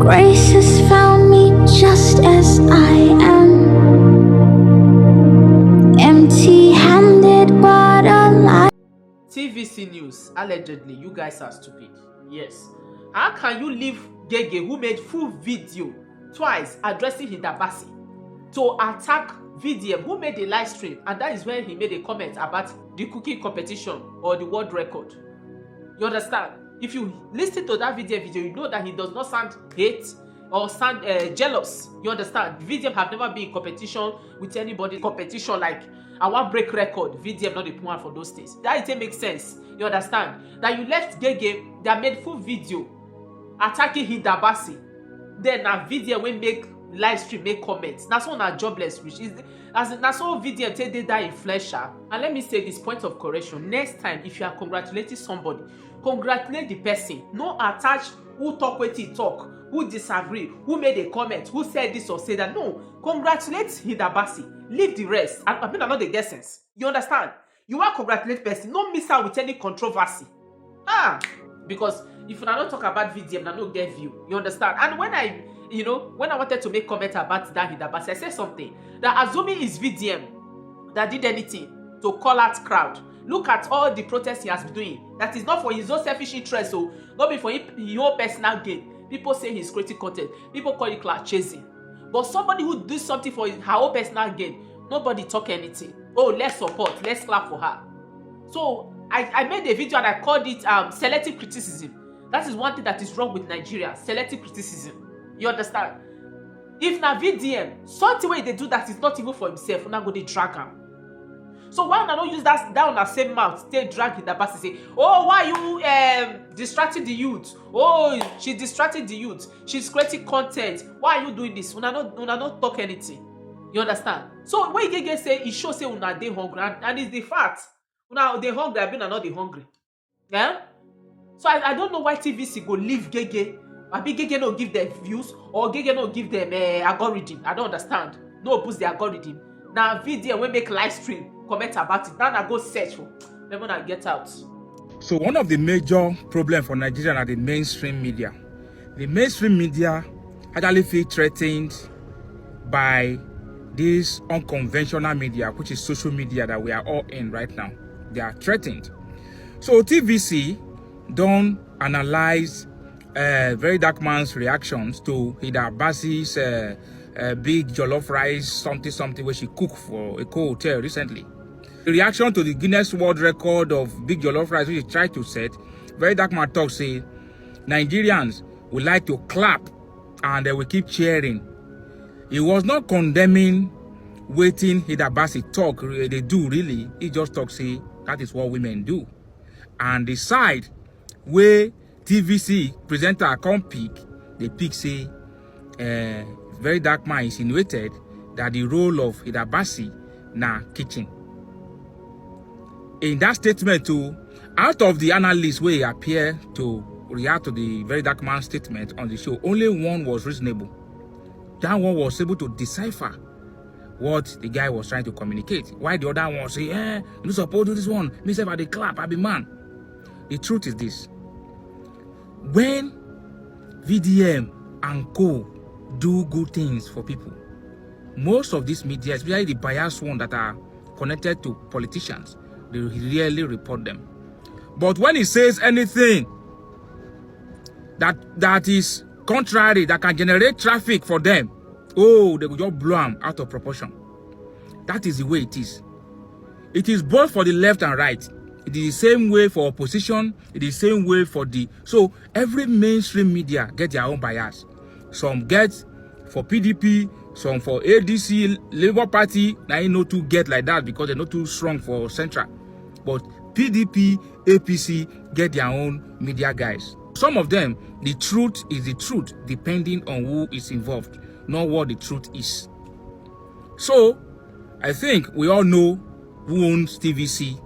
Grace has found me just as I am, empty-handed but alive. TVC News, allegedly, you guys are stupid. Yes. How can you leave GehGeh, who made full video twice addressing Hilda Baci, to attack VDM, who made a live stream, and that is when he made a comment about the cooking competition or the world record? You understand? If you listen to that video, you know that he does not sound hate or sound jealous. You understand? VDM have never been in competition with anybody. Competition like I want break record. VDM not the one for those things. That it makes sense. You understand? That you left GehGeh, that made full video attacking Hilda Baci. Then a video will make live stream, make comments. That's one are jobless, which is as that's all video take they die in flesh. And let me say this point of correction. Next time, if you are congratulating somebody, congratulate the person. No attach who talk what he talk, who disagree, who made a comment, who said this or said that. No, congratulate Hilda Baci. Leave the rest. I mean, I'm not the guessings. You understand? You want to congratulate person, no miss out with any controversy. Because if you don't talk about VDM, I don't get view. You understand? And when I wanted to make comment about that Hilda Baci, I said something that assuming it's VDM that did anything to call out crowd. Look at all the protests he has been doing. That is not for his own selfish interest, so not be for his own personal gain. People say he's creating content. People call it clout chasing. But somebody who does something for her own personal gain, nobody talk anything. Oh, let's support, let's clap for her. So I made a video and I called it selective criticism. That is one thing that is wrong with Nigeria, selective criticism. You understand? If na VDM, something way they do that is not even for himself, now go they drag him. So why not use that down the same mouth, they drag Hilda Baci, say, oh, why you distracting the youth? Oh, she distracted the youth. She's creating content. Why are you doing this? Una not talk anything. You understand? So when GehGeh say, it shows say una they hungry, and it's the fact. Una they hungry, I mean not they hungry. Yeah? So I don't know why TVC go leave GehGeh. Maybe GehGeh no give them views, or GehGeh no give them algorithm. I don't understand. No boost the algorithm. Now video when make live stream, comment about it. Now I go search for. Then when I get out. So one of the major problems for Nigeria are the mainstream media. The mainstream media actually feel threatened by this unconventional media, which is social media that we are all in right now. They are threatened. So TVC don't analyze Verydarkman's reactions to Hilda Baci's big jollof rice something where she cooked for a hotel recently. The reaction to the Guinness World Record of big jollof rice which he tried to set, Verydarkman talks say Nigerians would like to clap and they will keep cheering. He was not condemning waiting Hilda Baci talk they do really. He just talks say that is what women do. And the side where TVC presenter come pick, the pick say Verydarkman insinuated that the role of Hilda Baci na kitchen. In that statement too, out of the analysts where appear to react to the Verydarkman statement on the show, only one was reasonable. That one was able to decipher what the guy was trying to communicate. Why the other one say, you supposed to do this one, me say by the clap, I be man. The truth is this. When VDM and co do good things for people, most of these media, especially the biased ones that are connected to politicians, they really report them. But when he says anything that is contrary, that can generate traffic for them, oh, they will just blow them out of proportion. That is the way it is. It is both for the left and right. It is the same way for opposition. It is the same way for the... So every mainstream media get their own bias. Some get for PDP, some for ADC, Labour Party. Now you know to get like that because they're not too strong for Central. But PDP, APC get their own media guys. Some of them, the truth is the truth depending on who is involved, not what the truth is. So I think we all know who owns TVC.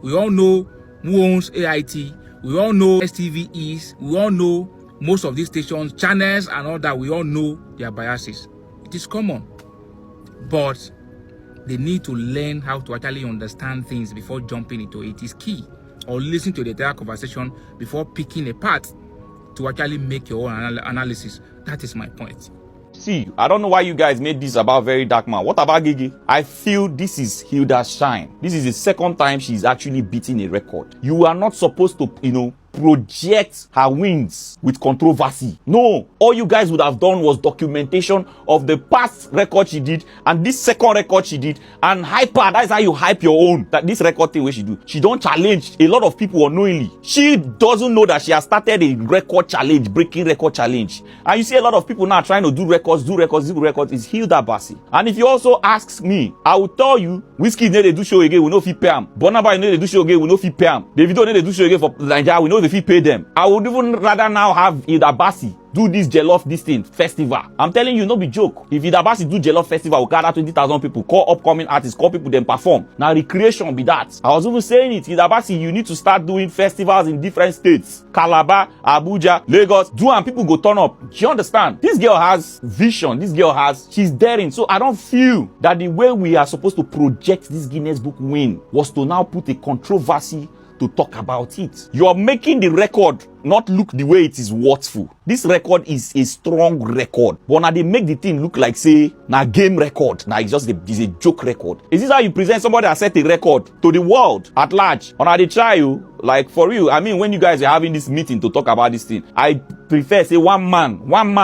We all know who owns AIT. We all know STV is. We all know most of these stations, channels and all that. We all know their biases. It is common. But they need to learn how to actually understand things before jumping into it. It is key. Or listen to the entire conversation before picking a part to actually make your own analysis. That is my point. See, I don't know why you guys made this about Verydarkman. What about GehGeh? I feel this is Hilda's shine. This is the second time she's actually beating a record. You are not supposed to, project her wins with controversy. No, all you guys would have done was documentation of the past record she did and this second record she did, and hype her. That's how you hype your own. That this record thing where she do, she don't challenge a lot of people unknowingly. She doesn't know that she has started a record challenge, breaking record challenge. And you see a lot of people now trying to do records. Is Hilda Baci. And if you also ask me, I will tell you, Whiskey need to do show again, we know if he pay him. Bonaba need to do show again, we know if he pay him. Davido need to do show again for Nigeria, we know if he pay them. I would even rather now have Hilda Baci do this jellof this thing festival. I'm telling you, no be joke. If Hilda Baci do jellof festival, we gather 20,000 people, call upcoming artists, call people, then perform. Now recreation be that. I was even saying it, Hilda Baci, you need to start doing festivals in different states. Calabar, Abuja, Lagos, do and people go turn up. Do you understand? This girl has vision. She's daring. So I don't feel that the way we are supposed to project this Guinness Book win was to now put a controversy to talk about it. You are making the record not look the way it is worthful. This record is a strong record, but now they make the thing look like say na game record. Now it's just a joke record. Is this how you present somebody that set a record to the world at large? Or now they try you, like for real. I mean, when you guys are having this meeting to talk about this thing, I prefer say one man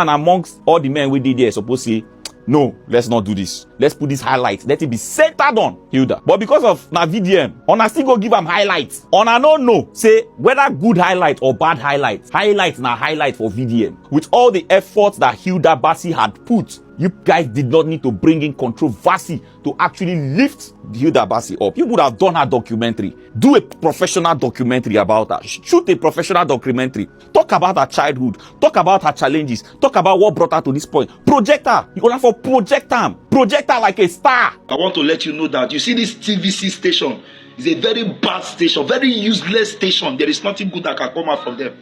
amongst all the men we did there supposed to say, no, let's not do this. Let's put this highlight. Let it be centered on Hilda. But because of na VDM, Ona still go give them highlights. Ona no know, say whether good highlight or bad highlight. Highlight na highlight for VDM. With all the efforts that Hilda Baci had put, you guys did not need to bring in controversy to actually lift Hilda Baci up. You would have done her documentary. Do a professional documentary about her. Shoot a professional documentary. Talk about her childhood. Talk about her challenges. Talk about what brought her to this point. Project her. You gonna for project her. Project her like a star. I want to let you know that you see this TVC station is a very bad station, very useless station. There is nothing good that can come out from them.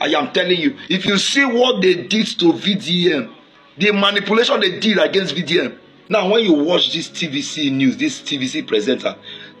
I am telling you, if you see what they did to VDM, the manipulation they did against VDM. Now, when you watch this TVC news, this TVC presenter,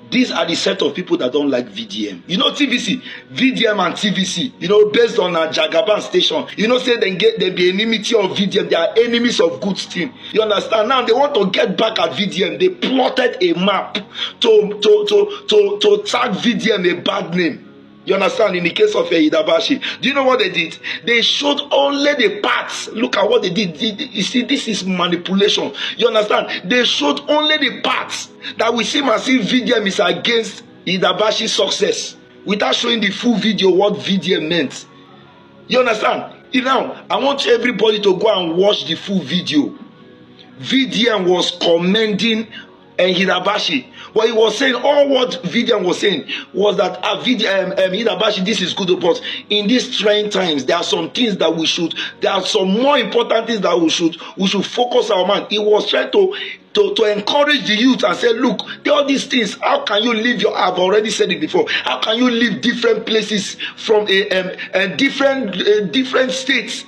these are the set of people that don't like VDM. You know TVC, VDM and TVC, based on a Jagaban station. Say they be enmity of VDM. They are enemies of good team. You understand? Now they want to get back at VDM. They plotted a map to tag VDM a bad name. You understand? In the case of Hilda Baci, do you know what they did? They showed only the parts. Look at what they did. You see, this is manipulation. You understand? They showed only the parts that we seem as if VDM is against Hilda Baci's success, without showing the full video what VDM meant. You understand? Now, I want everybody to go and watch the full video. VDM was commending Hilda Baci. What he was saying, all what VDM was saying was that Hilda Baci, this is good, but in these trying times, there are some things that there are some more important things that we should focus our mind. He was trying to encourage the youth and say, look, all these things, how can you live I've already said it before, how can you live different places from different states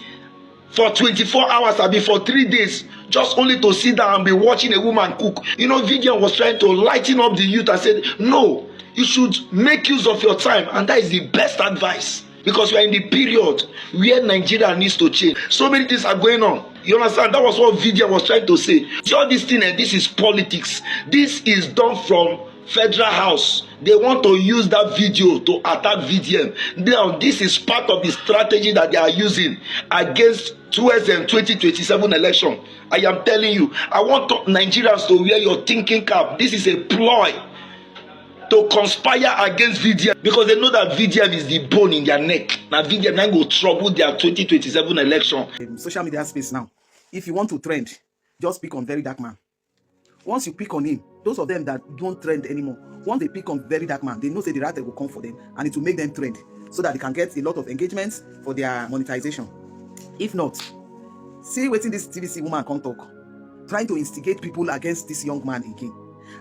for 24 hours, or for 3 days, just only to sit down and be watching a woman cook? VDM was trying to lighten up the youth and said, no, you should make use of your time, and that is the best advice, because we are in the period where Nigeria needs to change. So many things are going on. You understand? That was what VDM was trying to say. All this thing, and this is politics. This is done from Federal House. They want to use that video to attack VDM. Now, this is part of the strategy that they are using against towards the 2027 election. I am telling you, I want Nigerians to wear your thinking cap. This is a ploy to conspire against VDM, because they know that VDM is the bone in their neck. Now VDM now go trouble their 2027 election. Social media space now. If you want to trend, just pick on Verydarkman. Once you pick on him, those of them that don't trend anymore, once they pick on Verydarkman, they know say the Ratel will come for them, and it will make them trend, so that they can get a lot of engagements for their monetization. If not, see waiting this TVC woman come talk, trying to instigate people against this young man again.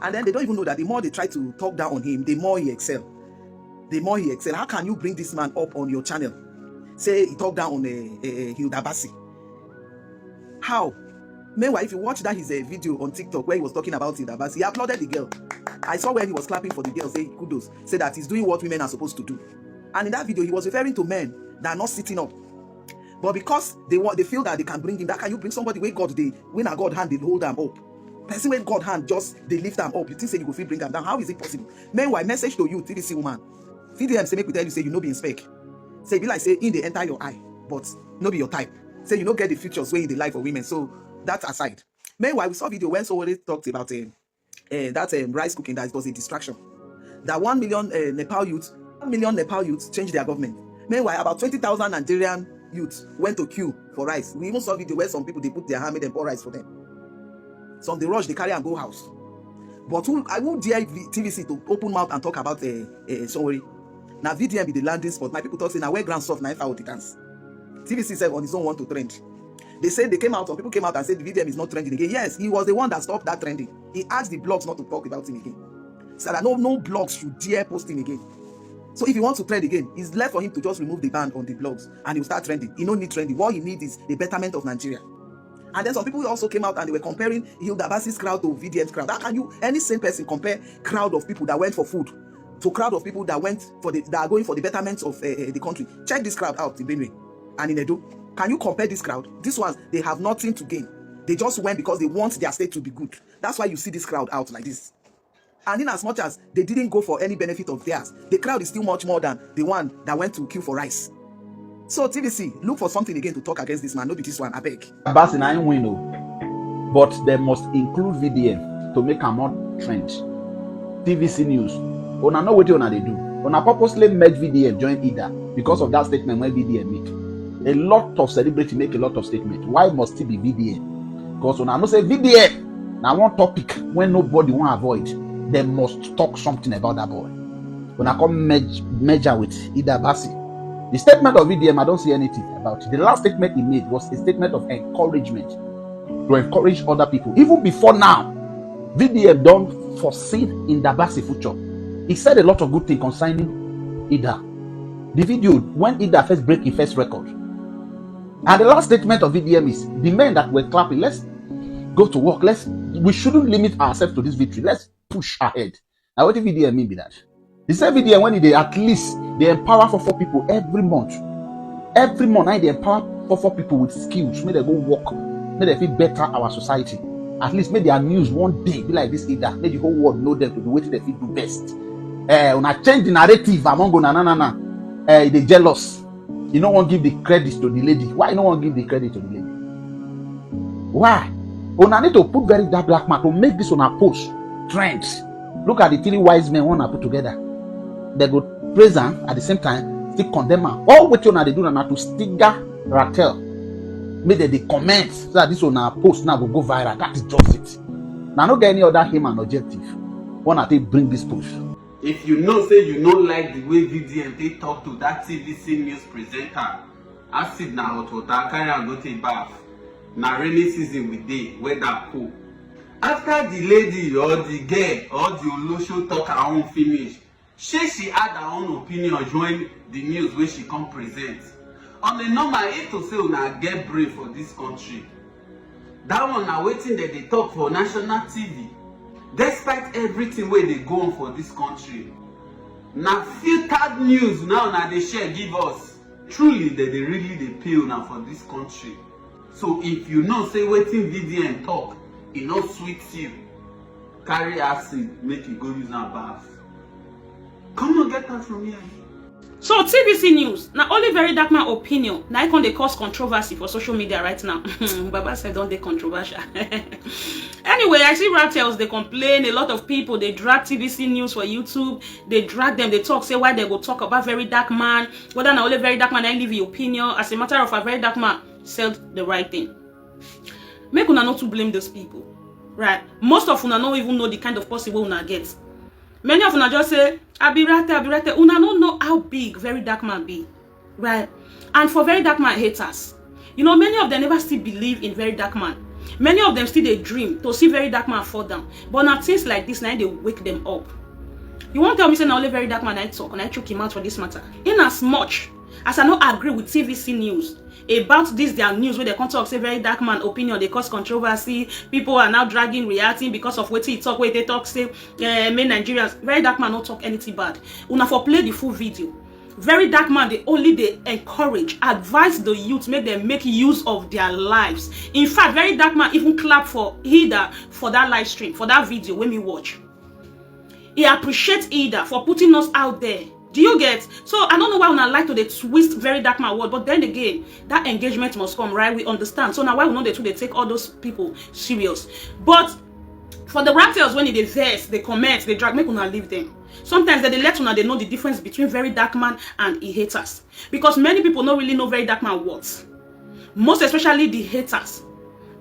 And then they don't even know that the more they try to talk down on him, the more he excel. How can you bring this man up on your channel? Say he talk down on Hilda Baci. How? Meanwhile, if you watch that his video on TikTok where he was talking about Hilda Baci, he applauded the girl. I saw where he was clapping for the girl, say kudos, say that he's doing what women are supposed to do. And in that video, he was referring to men that are not sitting up. But because they feel that they can bring him, that can you bring somebody where God they when a God hand they hold them up? Person when God hand just they lift them up. You think say you go feel bring them down? How is it possible? Meanwhile, message to you, TDC woman. VDM say make we tell you say you no be in spec. Say be like say in they enter your eye, but no be your type. Say you no get the features way in the life of women. So that aside. Meanwhile, we saw video when somebody talked about that rice cooking that it was a distraction. That 1 million Nepal youth changed their government. Meanwhile, about 20,000 Nigerian youth went to queue for rice. We even saw video where some people they put their hand, made them pour rice for them. Some they rush, they carry and go house. But I won't dare TVC to open mouth and talk about sorry. Now VDM be the landing spot. My people talk say now where grand soft knife out the dance. TVC said on his own want to trend. They said some people came out and said the VDM is not trending again. Yes, he was the one that stopped that trending. He asked the blogs not to talk about him again. Said that no blogs should dare post him again. So if he wants to trend again, it's left for him to just remove the ban on the blogs and he'll start trending. He don't need trending. What he needs is the betterment of Nigeria. And then some people also came out and they were comparing Hilda Baci's crowd to VDM's crowd. How can you, any sane person, compare crowd of people that went for food to crowd of people that went for that are going for the betterment of the country? Check this crowd out in Benue and in Edo. Can you compare this crowd? These ones, they have nothing to gain. They just went because they want their state to be good. That's why you see this crowd out like this. And in as much as they didn't go for any benefit of theirs, the crowd is still much more than the one that went to queue for rice. So TVC, look for something again to talk against this man. No be this one, I beg. Baci I win, but they must include VDM to make a more trend. TVC news. Una know what they do. Una purposely made VDM join Ida because of that statement when VDM make. A lot of celebrities make a lot of statements. Why must it be VDM? Because when I know say VDM, now one topic when nobody want to avoid. They must talk something about that boy. When I come measure with Hilda Baci, the statement of VDM, I don't see anything about it. The last statement he made was a statement of encouragement to encourage other people. Even before now, VDM don't foresee Hilda Baci future. He said a lot of good things concerning Hilda. The video when Hilda first break his first record, and the last statement of VDM is the men that were clapping. Let's go to work. We shouldn't limit ourselves to this victory. Let's push ahead. Now, what did VDM mean by that? He said VDM when they at least they empower for 4 people every month. Every month, they empower for 4 people with skills. May they go work. May they feel better our society. At least may their news one day be like this either. May the whole world know them to do what they feel do best. When I change the narrative, among go they jealous. You don't want to give the credit to the lady. Why you don't want to give the credit to the lady? Why? I need to put VDarkman to make this on a post trend. Look at the 3 wise men one I put together. They go praise them at the same time, still condemn them. All what you they do now to stinger Ratel. Maybe they comment so that this on our post now will go viral. That is just it. Now not get any other aim and objective. One I think bring this push. If you know say you don't like the way VDM they talk to that TVC news presenter, I sit now hot water, carry and go take bath. Now rainy season with day, weather cool. After the lady or the girl or the Olosho talk her own finish, she had her own opinion join the news where she come present. On the normal, if to say una get brave for this country, that one na waiting that they talk for national TV. Despite everything where they go on for this country, na filtered news now they share give us. Truly that they really they pay now for this country. So if you know say waiting VDM talk, it not sweet you, carry acid, make you go use that bath. Come on, get that from here. So TVC news, now only Verydarkman opinion. Now I can they cause controversy for social media right now. Baba said don't they controversial. Anyway, I see Ratels, they complain. A lot of people they drag TVC news for YouTube. They drag them. They talk, say why they go talk about Verydarkman. Whether now only Verydarkman I leave your opinion. As a matter of fact, Verydarkman said the right thing. Make una not to blame those people, right? Most of una don't even know the kind of possible una get. Many of una just say, I be Ratel. Una don't know how big Verydarkman be, right? And for Verydarkman haters, you know, many of them never still believe in Verydarkman. Many of them still they dream to see Verydarkman fall down. But now things like this, now they wake them up. You won't tell me say now only Verydarkman I talk and I choke him out for this matter. In as much as I don't agree with TVC news about this their news where they come talk say Verydarkman opinion they cause controversy, people are now dragging reacting because of what he talk, where they talk say main Nigerians. Verydarkman not talk anything bad. Una for play the full video Very Dark Man, they encourage, advise the youth, make them make use of their lives. In fact, Very Dark Man even clap for Hilda for that live stream, for that video when we watch. He appreciates Hilda for putting us out there. Do you get? So I don't know why I like to twist Very Dark Man word, but then again, that engagement must come, right? We understand. So now why we know they take all those people serious. But for the Ratels, when they verse, they comment, they drag, make una leave them. Sometimes they let una they know the difference between Very Dark Man and he haters. Because many people don't really know Very Dark Man words. Most especially the haters.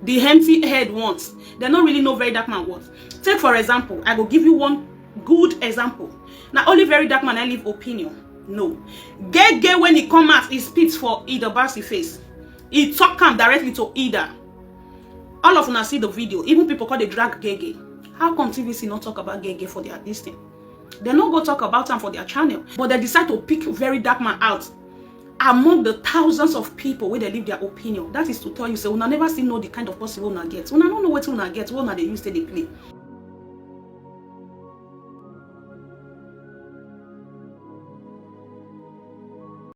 The empty head ones. They don't really know Very Dark Man words. Take for example, I will give you one good example. Now only Very Dark Man I leave opinion. No. GehGeh when he come out, he spits for Hilda Baci face. He talk him directly to Hilda. All of us see the video. Even people call the drag GehGeh. How come TVC not talk about GehGeh for their listing? They not go talk about them for their channel. But they decide to pick Very Dark Man out among the thousands of people where they leave their opinion. That is to tell you, say, una never see know the kind of person una get. Una don't know what una get, what una they use to they play.